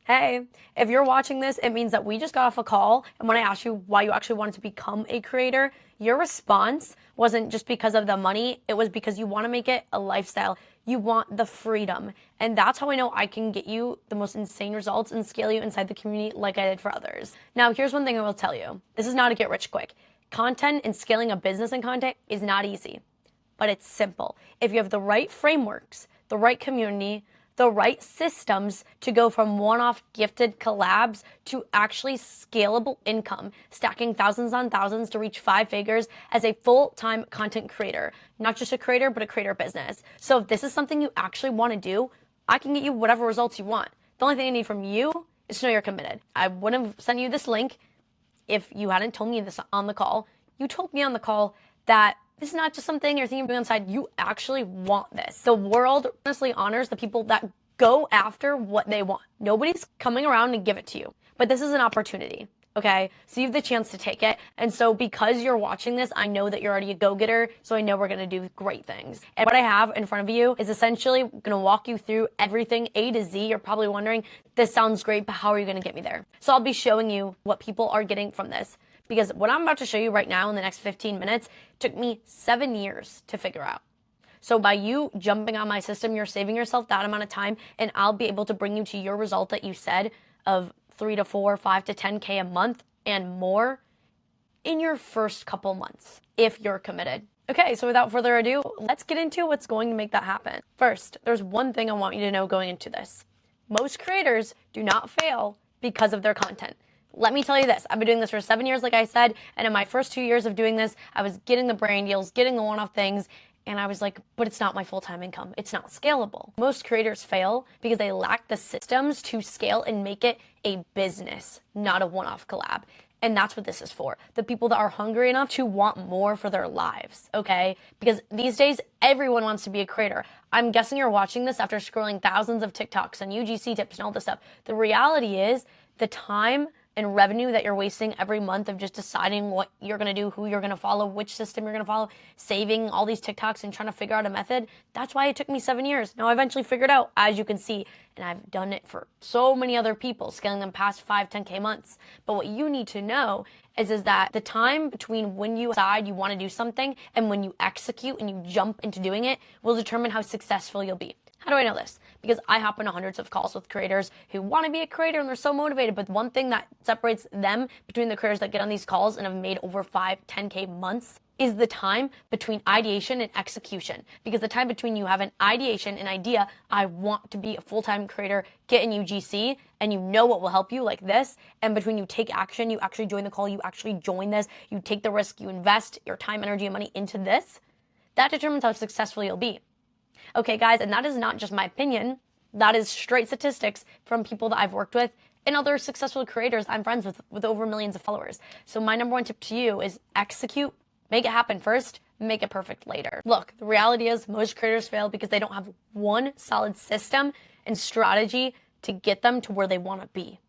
Hey, if you're watching this, it means that we just got off a call. And when I asked you why you actually wanted to become a creator, your response wasn't just because of the money. It was because you want to make it a lifestyle. You want the freedom. And that's how I know I can get you the most insane results and scale you inside the community like I did for others. Now, here's one thing I will tell you. This is not a get rich quick. Content and scaling a business and content is not easy, but it's simple. If you have the right frameworks, the right community, the right systems to go from one-off gifted collabs to actually scalable income, stacking thousands on thousands to reach 5 figures as a full-time content creator. Not just a creator, but a creator business. So if this is something you actually want to do, I can get you whatever results you want. The only thing I need from you is to know you're committed. I wouldn't have sent you this link if you hadn't told me this on the call. You told me on the call that this is not just something you're thinking of doing on the side. You actually want this. The world honestly honors the people that go after what they want. Nobody's coming around to give it to you, but this is an opportunity. Okay, so you have the chance to take it. And so because you're watching this, I know that you're already a go-getter, so I know we're gonna do great things. And what I have in front of you is essentially gonna walk you through everything A to Z. You're probably wondering, this sounds great, but how are you gonna get me there? So I'll be showing you what people are getting from this. Because what I'm about to show you right now in the next 15 minutes took me 7 years to figure out. So by you jumping on my system, you're saving yourself that amount of time, and I'll be able to bring you to your result that you said of 3 to 4, 5 to 10K a month and more in your first couple months, if you're committed. Okay, so without further ado, let's get into what's going to make that happen. First, there's one thing I want you to know going into this. Most creators do not fail because of their content. Let me tell you this, I've been doing this for 7 years, like I said, and in my first 2 years of doing this, I was getting the brand deals, getting the one-off things, and I was like, but it's not my full-time income. It's not scalable. Most creators fail because they lack the systems to scale and make it a business, not a one-off collab. And that's what this is for. The people that are hungry enough to want more for their lives, okay? Because these days, everyone wants to be a creator. I'm guessing you're watching this after scrolling thousands of TikToks and UGC tips and all this stuff. The reality is the time and revenue that you're wasting every month of just deciding what you're going to do, who you're going to follow, which system you're going to follow, saving all these TikToks and trying to figure out a method. That's why it took me 7 years. Now I eventually figured out, as you can see, and I've done it for so many other people, scaling them past 5, 10K months. But what you need to know is that the time between when you decide you want to do something and when you execute and you jump into doing it will determine how successful you'll be. How do I know this? Because I hop into hundreds of calls with creators who want to be a creator and they're so motivated. But one thing that separates them between the creators that get on these calls and have made over 5, 10K months is the time between ideation and execution. Because the time between you have an ideation, an idea, I want to be a full-time creator, get in UGC, and you know what will help you like this, and between you take action, you actually join the call, you actually join this, you take the risk, you invest your time, energy, and money into this, that determines how successful you'll be. Okay, guys, and that is not just my opinion. That is straight statistics from people that I've worked with and other successful creators I'm friends with over millions of followers. So my number one tip to you is execute, make it happen first, make it perfect later. Look, the reality is most creators fail because they don't have one solid system and strategy to get them to where they want to be.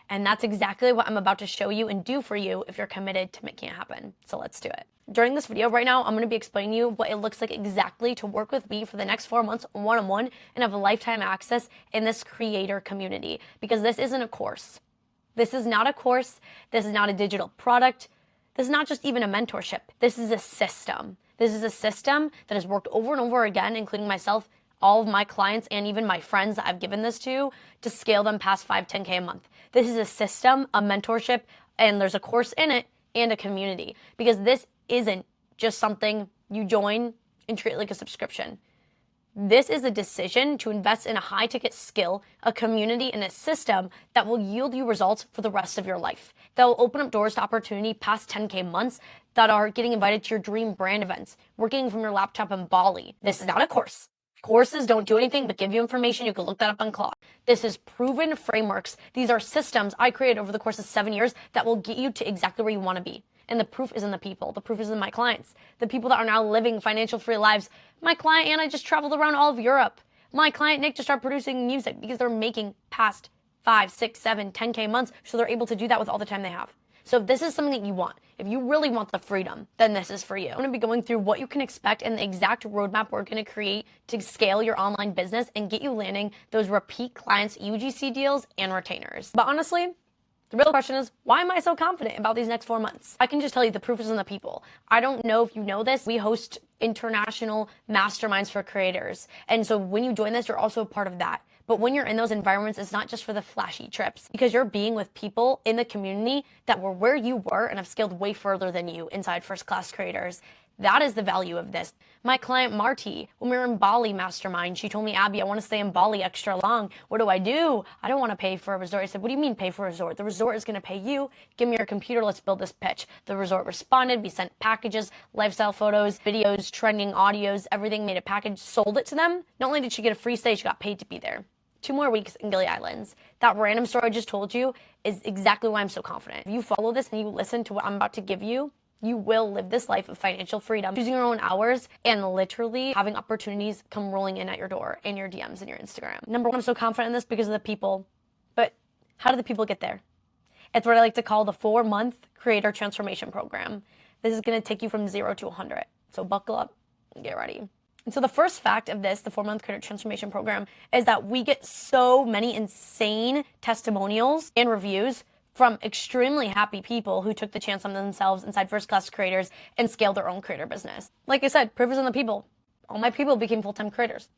And that's exactly what I'm about to show you and do for you if you're committed to making it happen. So let's do it. During this video right now, I'm going to be explaining to you what it looks like exactly to work with me for the next 4 months one-on-one and have lifetime access in this creator community. Because this isn't a course. This is not a course. This is not a digital product. This is not just even a mentorship. This is a system. This is a system that has worked over and over again, including myself, all of my clients, and even my friends that I've given this to scale them past 5, 10K a month. This is a system, a mentorship, and there's a course in it and a community. Because this isn't just something you join and treat like a subscription. This is a decision to invest in a high-ticket skill, a community, and a system that will yield you results for the rest of your life. That will open up doors to opportunity past 10K months that are getting invited to your dream brand events, working from your laptop in Bali. This is not a course. Courses don't do anything but give you information. You can look that up on Claude. This is proven frameworks. These are systems I created over the course of 7 years that will get you to exactly where you want to be. And the proof is in the people. The proof is in my clients. The people that are now living financial free lives. My client Anna just traveled around all of Europe. My client Nick just started producing music because they're making past 5, 6, 7, 10K months, so they're able to do that with all the time they have. So if this is something that you want, if you really want the freedom, then this is for you. I'm going to be going through what you can expect and the exact roadmap we're going to create to scale your online business and get you landing those repeat clients, UGC deals, and retainers. But honestly, the real question is, why am I so confident about these next 4 months? I can just tell you the proof is in the people. I don't know if you know this. We host international masterminds for creators. And so when you join this, you're also a part of that. But when you're in those environments, it's not just for the flashy trips, because you're being with people in the community that were where you were and have scaled way further than you inside first class creators. That is the value of this. My client Marty, when we were in Bali mastermind, she told me, Abby, I want to stay in Bali extra long. What do? I don't want to pay for a resort. I said, what do you mean pay for a resort? The resort is going to pay you. Give me your computer. Let's build this pitch. The resort responded. We sent packages, lifestyle photos, videos, trending audios, everything, made a package, sold it to them. Not only did she get a free stay, she got paid to be there. 2 more weeks in Gili Islands. That random story I just told you is exactly why I'm so confident. If you follow this and you listen to what I'm about to give you, you will live this life of financial freedom, choosing your own hours and literally having opportunities come rolling in at your door in your DMs and your Instagram. Number one, I'm so confident in this because of the people. But how do the people get there? It's what I like to call the 4-month creator transformation program. This is going to take you from 0 to 100. So buckle up and get ready. And so the first fact of this, the 4-month creator transformation program, is that we get so many insane testimonials and reviews from extremely happy people who took the chance on themselves inside first class creators and scaled their own creator business. Like I said, proof is in the people. All my people became full-time creators.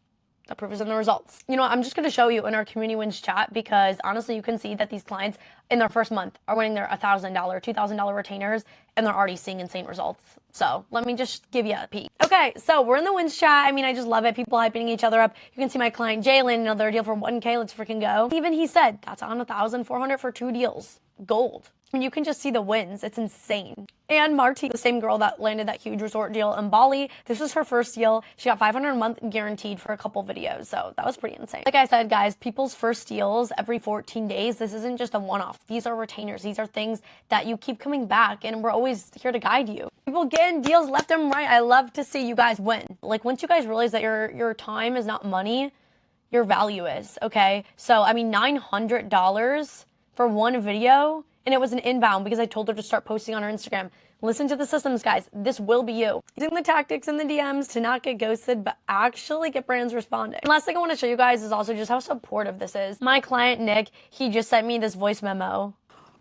The proof is in the results. You know, I'm just going to show you in our community wins chat, because honestly, you can see that these clients in their first month are winning their $1,000, $2,000 retainers, and they're already seeing insane results. So let me just give you a peek. Okay, so we're in the wins chat. I mean, I just love it. People hyping each other up. You can see my client Jalen, another deal for 1K. Let's freaking go. Even he said that's on 1,400 for 2 deals. Gold. I mean, you can just see the wins. It's insane. And Marty, the same girl that landed that huge resort deal in Bali, this was her first deal. She got 500 a month guaranteed for a couple videos. So that was pretty insane. Like I said, guys, people's first deals every 14 days. This isn't just a one-off. These are retainers. These are things that you keep coming back, and we're always here to guide you. People getting deals left and right. I love to see you guys win. Like, once you guys realize that your time is not money, your value is, okay? So, I mean, $900 for one video, and it was an inbound because I told her to start posting on her Instagram. Listen to the systems, guys. This will be you. Using the tactics in the DMs to not get ghosted, but actually get brands responding. And last thing I want to show you guys is also just how supportive this is. My client, Nick, he just sent me this voice memo.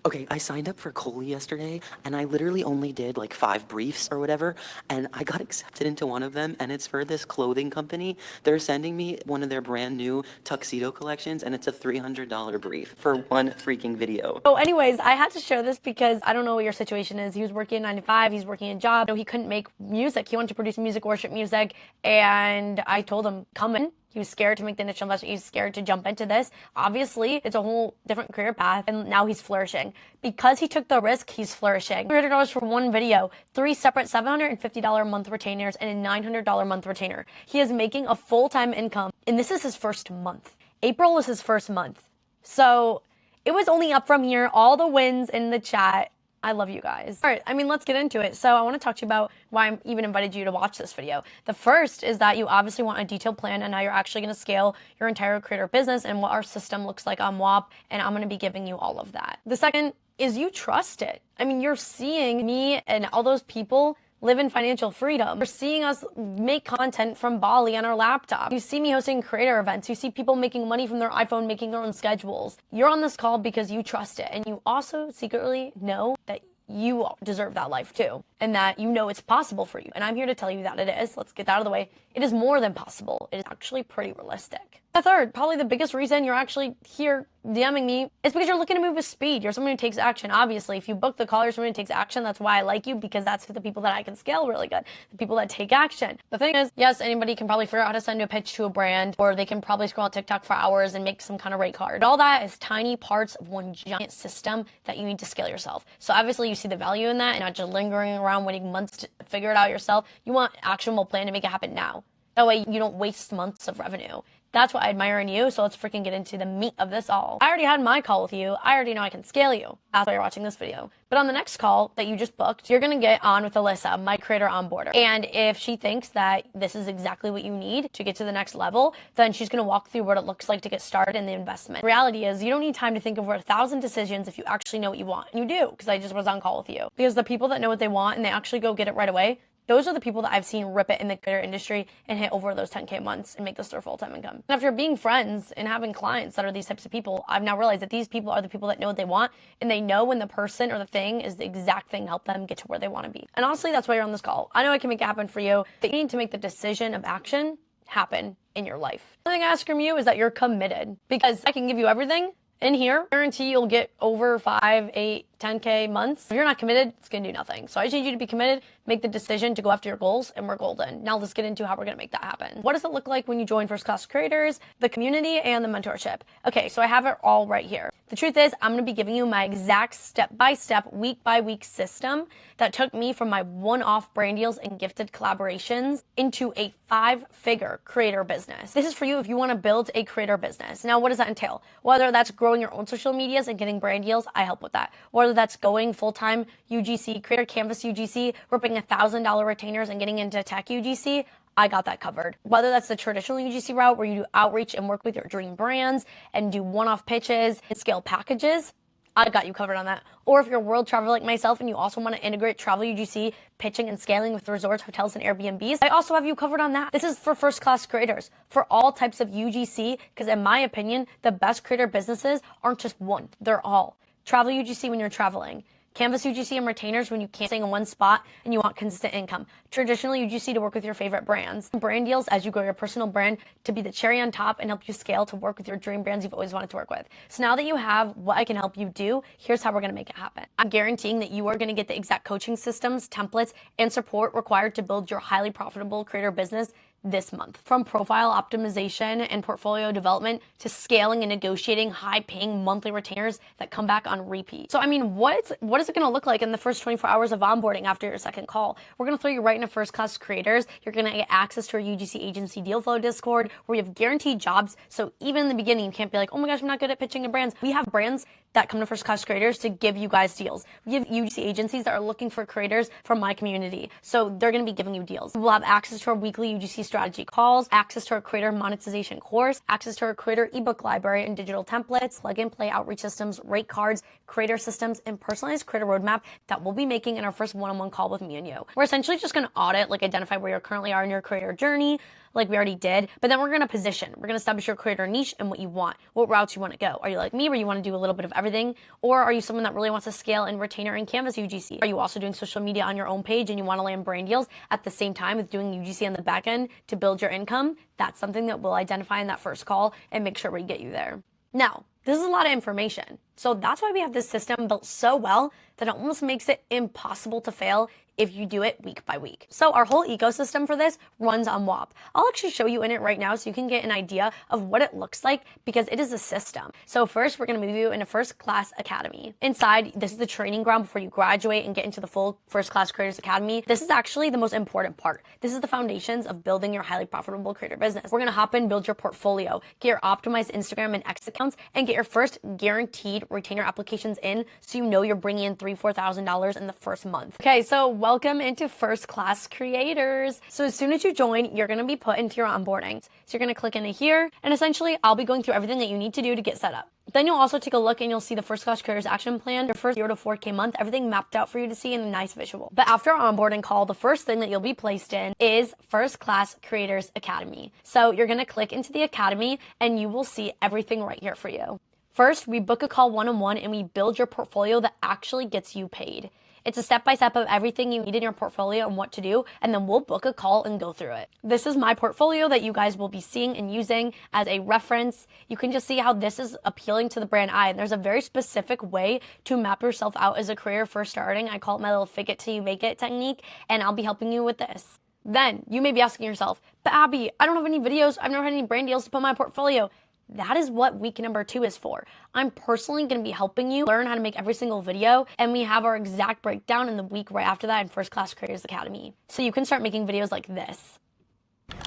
Okay, I signed up for Coley yesterday, and I literally only did like 5 briefs or whatever, and I got accepted into one of them, and it's for this clothing company. They're sending me one of their brand new tuxedo collections, and it's a $300 brief for one freaking video. So anyways, I had to share this because I don't know what your situation is. He was working 9 to 5, he's working a job. You know, he couldn't make music. He wanted to produce music, worship music, and I told him, come in. He was scared to make the initial investment. He was scared to jump into this. Obviously, it's a whole different career path, and now he's flourishing. Because he took the risk, he's flourishing. $300 for one video, 3 separate $750 a month retainers, and a $900 a month retainer. He is making a full-time income, and this is his first month. April was his first month. So it was only up from here. All the wins in the chat. I love you guys. All right, I mean, let's get into it. So I want to talk to you about why I even invited you to watch this video. The first is that you obviously want a detailed plan on how you're actually going to scale your entire creator business and what our system looks like on WAP, and I'm going to be giving you all of that. The second is you trust it. I mean, you're seeing me and all those people live in financial freedom. You're seeing us make content from Bali on our laptop. You see me hosting creator events. You see people making money from their iPhone, making their own schedules. You're on this call because you trust it. And you also secretly know that you deserve that life too. And that you know it's possible for you. And I'm here to tell you that it is. Let's get that out of the way. It is more than possible. It is actually pretty realistic. The third, probably the biggest reason you're actually here DMing me is because you're looking to move with speed. You're someone who takes action. Obviously, if you book the call, you're someone who takes action. That's why I like you, because that's the people that I can scale really good. The people that take action. The thing is, yes, anybody can probably figure out how to send a pitch to a brand, or they can probably scroll on TikTok for hours and make some kind of rate card. All that is tiny parts of one giant system that you need to scale yourself. So obviously you see the value in that and not just lingering around waiting months to figure it out yourself. You want an actionable plan to make it happen now. That way you don't waste months of revenue. That's what I admire in you, so let's freaking get into the meat of this all. I already had my call with you. I already know I can scale you. That's why you're watching this video. But on the next call that you just booked, you're gonna get on with Alyssa, my creator onboarder. And if she thinks that this is exactly what you need to get to the next level, then she's gonna walk through what it looks like to get started in the investment. The reality is you don't need time to think over 1,000 decisions if you actually know what you want. And you do, because I just was on call with you. Because the people that know what they want and they actually go get it right away, those are the people that I've seen rip it in the creator industry and hit over those 10K months and make this their full-time income. And after being friends and having clients that are these types of people, I've now realized that these people are the people that know what they want, and they know when the person or the thing is the exact thing help them get to where they want to be. And honestly, that's why you're on this call. I know I can make it happen for you, but you need to make the decision of action happen in your life. The thing I ask from you is that you're committed, because I can give you everything in here, guarantee you'll get over 5, 8, 10K months. If you're not committed, it's gonna do nothing. So I just need you to be committed, make the decision to go after your goals, and we're golden. Now let's get into how we're gonna make that happen. What does it look like when you join First Class Creators, the community, and the mentorship? Okay, so I have it all right here. The truth is, I'm gonna be giving you my exact step-by-step, week-by-week system that took me from my one-off brand deals and gifted collaborations into a 5-figure creator business. This is for you if you wanna build a creator business. Now, what does that entail? Whether that's growing your own social medias and getting brand deals, I help with that. Whether that's going full-time UGC, creator canvas UGC, ripping $1,000 retainers and getting into tech UGC, I got that covered. Whether that's the traditional UGC route where you do outreach and work with your dream brands and do one-off pitches and scale packages, I got you covered on that. Or if you're a world traveler like myself and you also want to integrate travel UGC, pitching and scaling with resorts, hotels, and Airbnbs, I also have you covered on that. This is for first class creators, for all types of UGC, because in my opinion, the best creator businesses aren't just one, they're all. Travel UGC when you're traveling. Canvas UGC and retainers when you can't stay in one spot and you want consistent income. Traditional UGC to work with your favorite brands. Brand deals as you grow your personal brand to be the cherry on top and help you scale to work with your dream brands you've always wanted to work with. So now that you have what I can help you do, here's how we're gonna make it happen. I'm guaranteeing that you are gonna get the exact coaching systems, templates, and support required to build your highly profitable creator business this month. From profile optimization and portfolio development to scaling and negotiating high-paying monthly retainers that come back on repeat. So I mean, what is it gonna look like in the first 24 hours of onboarding after your second call? We're gonna throw you right into First Class Creators. You're gonna get access to our UGC Agency Deal Flow Discord where you have guaranteed jobs. So even in the beginning, you can't be like, oh my gosh, I'm not good at pitching to brands. We have brands that come to First Class Creators to give you guys deals. We have UGC agencies that are looking for creators from my community. So they're gonna be giving you deals. We'll have access to our weekly UGC strategy calls, access to our creator monetization course, access to our creator ebook library and digital templates, plug and play outreach systems, rate cards, creator systems, and personalized creator roadmap that we'll be making in our first one-on-one call with me and you. We're essentially just gonna audit, like identify where you currently are in your creator journey, like we already did, but then we're gonna position. We're gonna establish your creator niche and what you want, what routes you wanna go. Are you like me where you wanna do a little bit of everything? Or are you someone that really wants to scale and retainer and canvas UGC? Are you also doing social media on your own page and you wanna land brand deals at the same time with doing UGC on the back end to build your income? That's something that we'll identify in that first call and make sure we get you there. Now, this is a lot of information. So that's why we have this system built so well that it almost makes it impossible to fail if you do it week by week. So our whole ecosystem for this runs on WAP. I'll actually show you in it right now so you can get an idea of what it looks like because it is a system. So first, we're gonna move you into First Class Academy. Inside, this is the training ground before you graduate and get into the full First Class Creators Academy. This is actually the most important part. This is the foundations of building your highly profitable creator business. We're gonna hop in, build your portfolio, get your optimized Instagram and X accounts, and get your first guaranteed retainer applications in so you know you're bringing in $3,000, $4,000 in the first month. Okay, so welcome into First Class Creators. So as soon as you join, you're gonna be put into your onboarding. So you're gonna click into here, and essentially I'll be going through everything that you need to do to get set up. Then you'll also take a look and you'll see the First Class Creators Action Plan, your first 0 to 4K month, everything mapped out for you to see in a nice visual. But after our onboarding call, the first thing that you'll be placed in is First Class Creators Academy. So you're gonna click into the Academy and you will see everything right here for you. First, we book a call one-on-one and we build your portfolio that actually gets you paid. It's a step-by-step of everything you need in your portfolio and what to do, and then we'll book a call and go through it. This is my portfolio that you guys will be seeing and using as a reference. You can just see how this is appealing to the brand eye. And there's a very specific way to map yourself out as a career first starting. I call it my little fake it till you make it technique, and I'll be helping you with this. Then you may be asking yourself, but Abby, I don't have any videos. I've never had any brand deals to put in my portfolio. That is what week number 2 is for. I'm personally gonna be helping you learn how to make every single video, and we have our exact breakdown in the week right after that in First Class Creators Academy. So you can start making videos like this.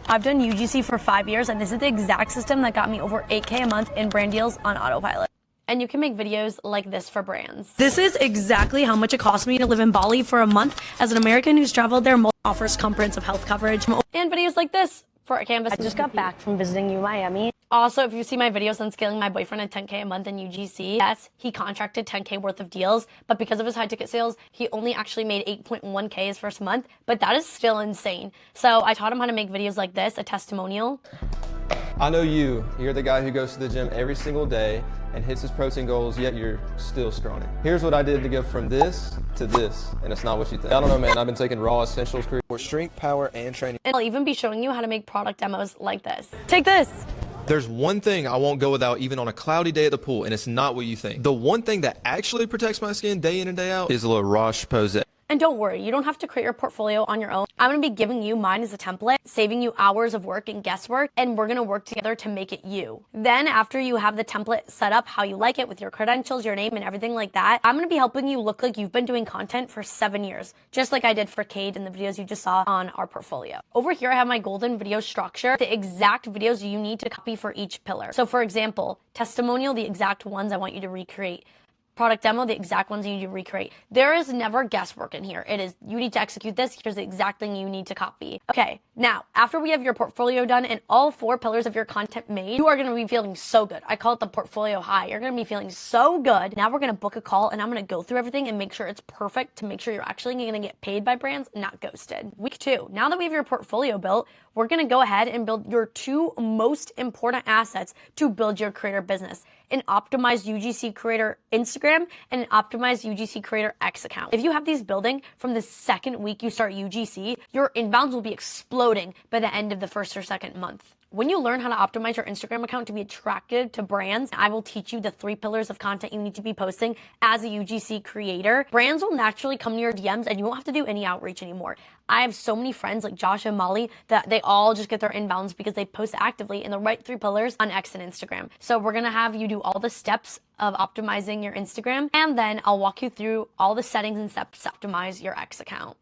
I've done UGC for 5 years, and this is the exact system that got me over 8K a month in brand deals on autopilot. And you can make videos like this for brands. This is exactly how much it cost me to live in Bali for a month as an American who's traveled there, offers comprehensive health coverage, and videos like this for a canvas. I just got back from visiting Miami. Also, if you see my videos on scaling my boyfriend at 10K a month in UGC, yes, he contracted 10K worth of deals, but because of his high ticket sales, he only actually made 8.1K his first month, but that is still insane. So I taught him how to make videos like this, a testimonial. I know you're the guy who goes to the gym every single day and hits his protein goals, yet you're still scrawny. Here's what I did to go from this to this, and it's not what you think. I don't know, man, I've been taking raw essentials for strength, power, and training. And I'll even be showing you how to make product demos like this. Take this. There's one thing I won't go without even on a cloudy day at the pool, and it's not what you think. The one thing that actually protects my skin day in and day out is La Roche-Posay. And don't worry, you don't have to create your portfolio on your own. I'm going to be giving you mine as a template, saving you hours of work and guesswork, and we're going to work together to make it you. Then after you have the template set up how you like it with your credentials, your name, and everything like that, I'm going to be helping you look like you've been doing content for 7 years, just like I did for Cade in the videos you just saw on our portfolio. Over here, I have my golden video structure, the exact videos you need to copy for each pillar. So for example, testimonial, the exact ones I want you to recreate. Product demo, the exact ones you need to recreate. There is never guesswork in here. It is, you need to execute this. Here's the exact thing you need to copy. Okay, now, after we have your portfolio done and all 4 pillars of your content made, you are going to be feeling so good. I call it the portfolio high. You're going to be feeling so good. Now we're going to book a call and I'm going to go through everything and make sure it's perfect to make sure you're actually going to get paid by brands, not ghosted. Week 2, now that we have your portfolio built, we're going to go ahead and build your 2 most important assets to build your creator business. An optimized UGC creator Instagram and an optimized UGC creator X account. If you have these building from the second week you start UGC, your inbounds will be exploding by the end of the first or second month. When you learn how to optimize your Instagram account to be attractive to brands, I will teach you the 3 pillars of content you need to be posting as a UGC creator. Brands will naturally come to your DMs and you won't have to do any outreach anymore. I have so many friends like Josh and Molly that they all just get their inbounds because they post actively in the right 3 pillars on X and Instagram. So we're going to have you do all the steps of optimizing your Instagram, and then I'll walk you through all the settings and steps to optimize your X account.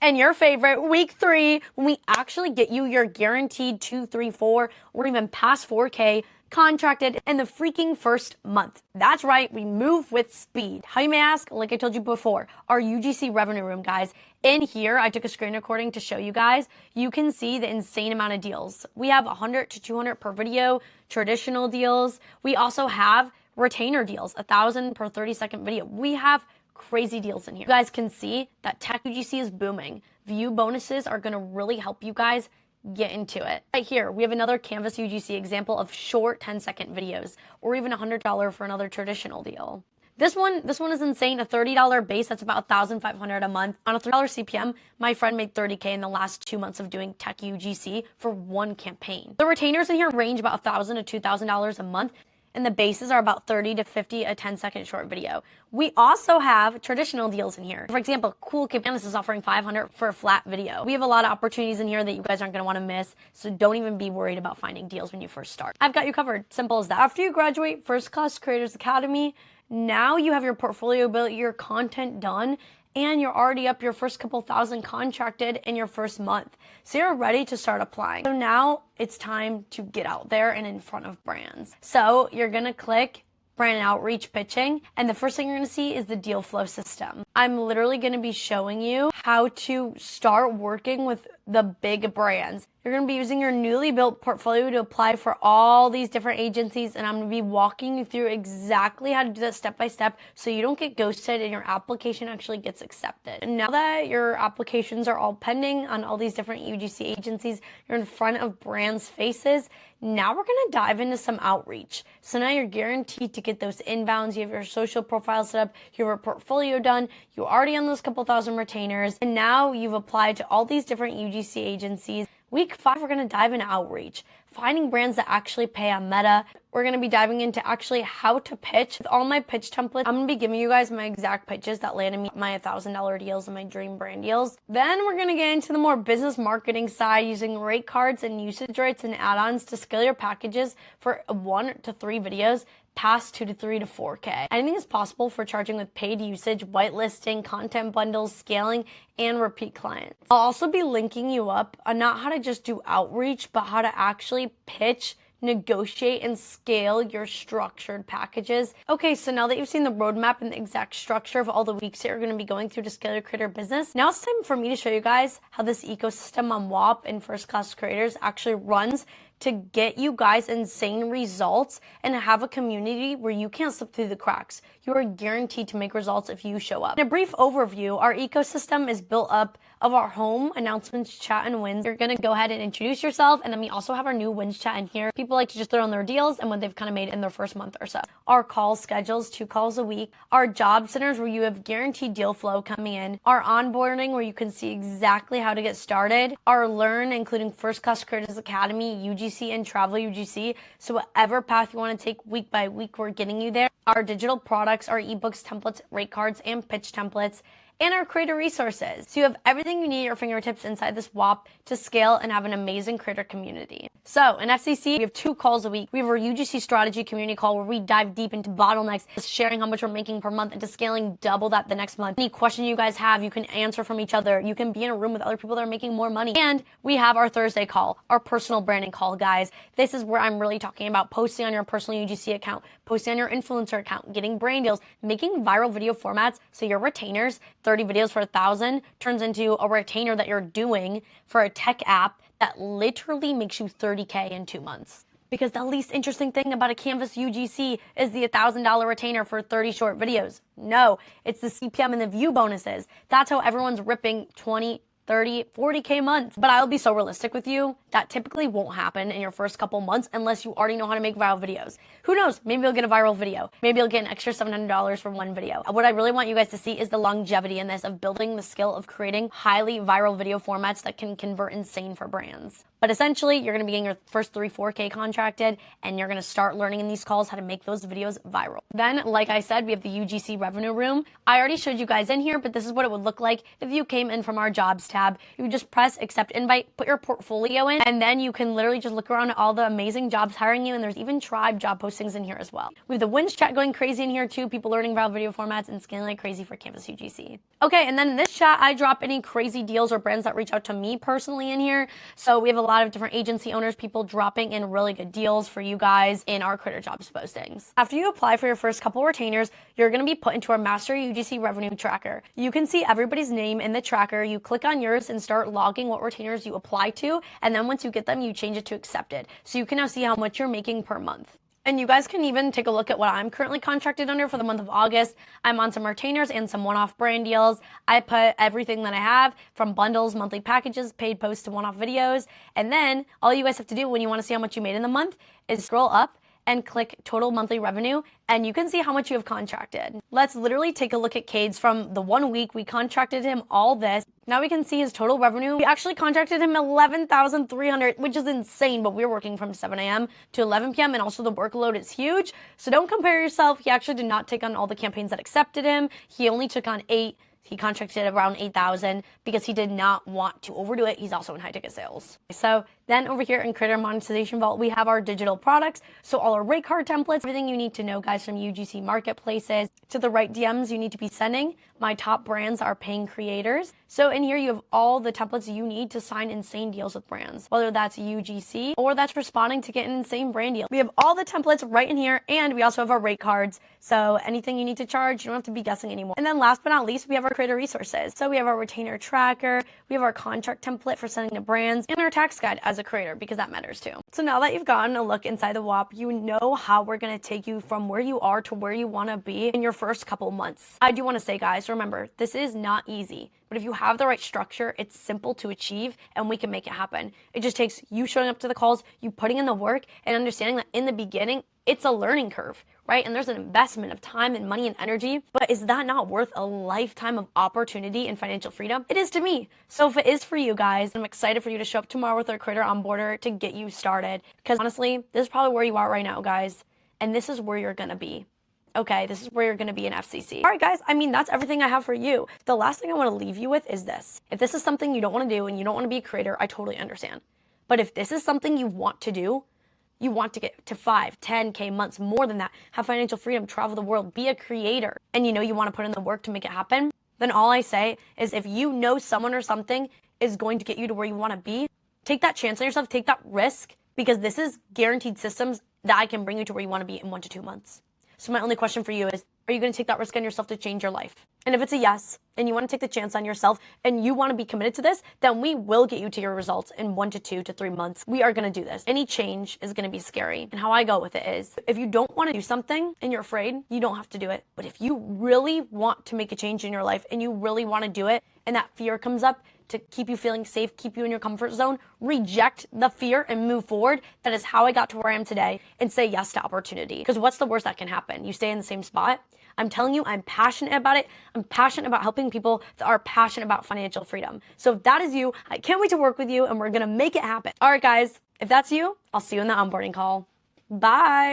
And your favorite, week 3, when we actually get you your guaranteed 2, 3, 4, or even past 4K contracted in the freaking first month. That's right, we move with speed. How you may ask? Like I told you before, our UGC revenue room, guys. In here, I took a screen recording to show you guys. You can see the insane amount of deals. We have 100 to 200 per video, traditional deals. We also have retainer deals, 1,000 per 30-second video. We have crazy deals in here. You guys can see that tech UGC is booming. View bonuses are going to really help you guys get into it. Right here, we have another Canvas UGC example of short 10-second videos, or even $100 for another traditional deal. This one is insane. A $30 base, that's about $1,500 a month. On a $3 CPM, my friend made 30K in the last 2 months of doing tech UGC for 1 campaign. The retainers in here range about $1,000 to $2,000 a month, and the bases are about 30 to 50 a 10-second short video. We also have traditional deals in here. For example, Cool Cabanas is offering $500 for a flat video. We have a lot of opportunities in here that you guys aren't going to want to miss, so don't even be worried about finding deals when you first start. I've got you covered. Simple as that. After you graduate First Class Creators Academy, now you have your portfolio built, your content done, and you're already up your first couple thousand contracted in your first month. So you're ready to start applying. So now it's time to get out there and in front of brands. So you're gonna click brand outreach pitching, and the first thing you're gonna see is the deal flow system. I'm literally gonna be showing you how to start working with the big brands. You're going to be using your newly built portfolio to apply for all these different agencies, and I'm going to be walking you through exactly how to do that step by step so you don't get ghosted and your application actually gets accepted. And now that your applications are all pending on all these different UGC agencies, you're in front of brands' faces. Now we're going to dive into some outreach. So now you're guaranteed to get those inbounds. You have your social profile set up, you have a portfolio done, you're already on those couple thousand retainers, and now you've applied to all these different UGC agencies. Week 5, we're going to dive into outreach, finding brands that actually pay on Meta. We're going to be diving into actually how to pitch. With all my pitch templates, I'm going to be giving you guys my exact pitches that landed me my $1,000 deals and my dream brand deals. Then we're going to get into the more business marketing side, using rate cards and usage rates and add-ons to scale your packages for 1 to 3 videos past 2 to 3 to 4K. Anything is possible for charging with paid usage, whitelisting, content bundles, scaling, and repeat clients. I'll also be linking you up on not how to just do outreach, but how to actually pitch, negotiate, and scale your structured packages. Okay, so now that you've seen the roadmap and the exact structure of all the weeks that you're going to be going through to scale your creator business, now it's time for me to show you guys how this ecosystem on WAP and First Class Creators actually runs to get you guys insane results and have a community where you can't slip through the cracks. You are guaranteed to make results if you show up. In a brief overview, our ecosystem is built up of our home, announcements, chat, and wins. You're gonna go ahead and introduce yourself, and then we also have our new wins chat in here. People like to just throw in their deals and what they've kind of made in their first month or so. Our call schedules, 2 calls a week. Our job centers where you have guaranteed deal flow coming in. Our onboarding where you can see exactly how to get started. Our learn, including First Class Creators Academy, UGC, and Travel UGC. So whatever path you want to take week by week, we're getting you there. Our digital products, our ebooks, templates, rate cards, and pitch templates, and our creator resources. So you have everything you need at your fingertips inside this WAP to scale and have an amazing creator community. So in FCC, we have 2 calls a week. We have our UGC strategy community call where we dive deep into bottlenecks, sharing how much we're making per month, into scaling double that the next month. Any question you guys have, you can answer from each other. You can be in a room with other people that are making more money. And we have our Thursday call, our personal branding call, guys. This is where I'm really talking about posting on your personal UGC account, posting on your influencer account, getting brand deals, making viral video formats so your retainers, 30 videos for 1,000 turns into a retainer that you're doing for a tech app that literally makes you 30K in 2 months. Because the least interesting thing about a Canvas UGC is the $1,000 retainer for 30 short videos. No, it's the CPM and the view bonuses. That's how everyone's ripping 20, 30, 40K months. But I'll be so realistic with you, that typically won't happen in your first couple months unless you already know how to make viral videos. Who knows? Maybe you'll get a viral video. Maybe you'll get an extra $700 for one video. What I really want you guys to see is the longevity in this of building the skill of creating highly viral video formats that can convert insane for brands. But essentially, you're going to be getting your first 3, 4K contracted, and you're going to start learning in these calls how to make those videos viral. Then, like I said, we have the UGC revenue room. I already showed you guys in here, but this is what it would look like if you came in from our jobs tab. You would just press accept invite, put your portfolio in, and then you can literally just look around at all the amazing jobs hiring you, and there's even tribe job postings in here as well. We have the wins chat going crazy in here too, people learning viral video formats and scaling like crazy for Canvas UGC. Okay, and then in this chat, I drop any crazy deals or brands that reach out to me personally in here. So we have a lot of different agency owners, people dropping in really good deals for you guys in our creator jobs postings. After you apply for your first couple retainers, you're going to be put into our master UGC revenue tracker. You can see everybody's name in the tracker. You click on yours and start logging what retainers you apply to. And then once you get them, you change it to accepted. So you can now see how much you're making per month. And you guys can even take a look at what I'm currently contracted under for the month of August. I'm on some retainers and some one-off brand deals. I put everything that I have from bundles, monthly packages, paid posts to one-off videos. And then all you guys have to do when you want to see how much you made in the month is scroll up and click total monthly revenue, and you can see how much you have contracted. Let's literally take a look at Cade's from the 1 week we contracted him all this. Now we can see his total revenue. We actually contracted him $11,300, which is insane, but we're working from 7 a.m. to 11 p.m. and also the workload is huge. So don't compare yourself. He actually did not take on all the campaigns that accepted him. He only took on 8. He contracted around 8,000 because he did not want to overdo it. He's also in high ticket sales. So then over here in Creator Monetization Vault, we have our digital products. So all our rate card templates, everything you need to know, guys, from UGC marketplaces to the right DMs you need to be sending. My top brands are paying creators. So in here, you have all the templates you need to sign insane deals with brands, whether that's UGC or that's responding to get an insane brand deal. We have all the templates right in here, and we also have our rate cards. So anything you need to charge, you don't have to be guessing anymore. And then last but not least, we have our creator resources. So we have our retainer tracker, we have our contract template for sending to brands, and our tax guide as a creator, because that matters too. So now that you've gotten a look inside the WAP, you know how we're gonna take you from where you are to where you wanna be in your first couple months. I do wanna say, guys, remember, this is not easy. But if you have the right structure, it's simple to achieve and we can make it happen. It just takes you showing up to the calls, you putting in the work, and understanding that in the beginning, it's a learning curve, right? And there's an investment of time and money and energy, but is that not worth a lifetime of opportunity and financial freedom? It is to me. So if it is for you guys, I'm excited for you to show up tomorrow with our Creator Onboarder to get you started. Because honestly, this is probably where you are right now, guys. And this is where you're gonna be. Okay, this is where you're gonna be in FCC. All right, guys, I mean, that's everything I have for you. The last thing I wanna leave you with is this. If this is something you don't wanna do and you don't wanna be a creator, I totally understand. But if this is something you want to do, You want to get to 5, 10K months, more than that, have financial freedom, travel the world, be a creator, and you know you want to put in the work to make it happen, then all I say is if you know someone or something is going to get you to where you want to be, take that chance on yourself, take that risk, because this is guaranteed systems that I can bring you to where you want to be in 1 to 2 months. So my only question for you is, are you going to take that risk on yourself to change your life? And if it's a yes, and you want to take the chance on yourself, and you want to be committed to this, then we will get you to your results in 1 to 2 to 3 months. We are going to do this. Any change is going to be scary. And how I go with it is, if you don't want to do something and you're afraid, you don't have to do it. But if you really want to make a change in your life and you really want to do it, and that fear comes up to keep you feeling safe, keep you in your comfort zone, reject the fear and move forward. That is how I got to where I am today, and say yes to opportunity. Because what's the worst that can happen? You stay in the same spot. I'm telling you, I'm passionate about it. I'm passionate about helping people that are passionate about financial freedom. So if that is you, I can't wait to work with you, and we're going to make it happen. All right, guys, if that's you, I'll see you in the onboarding call. Bye.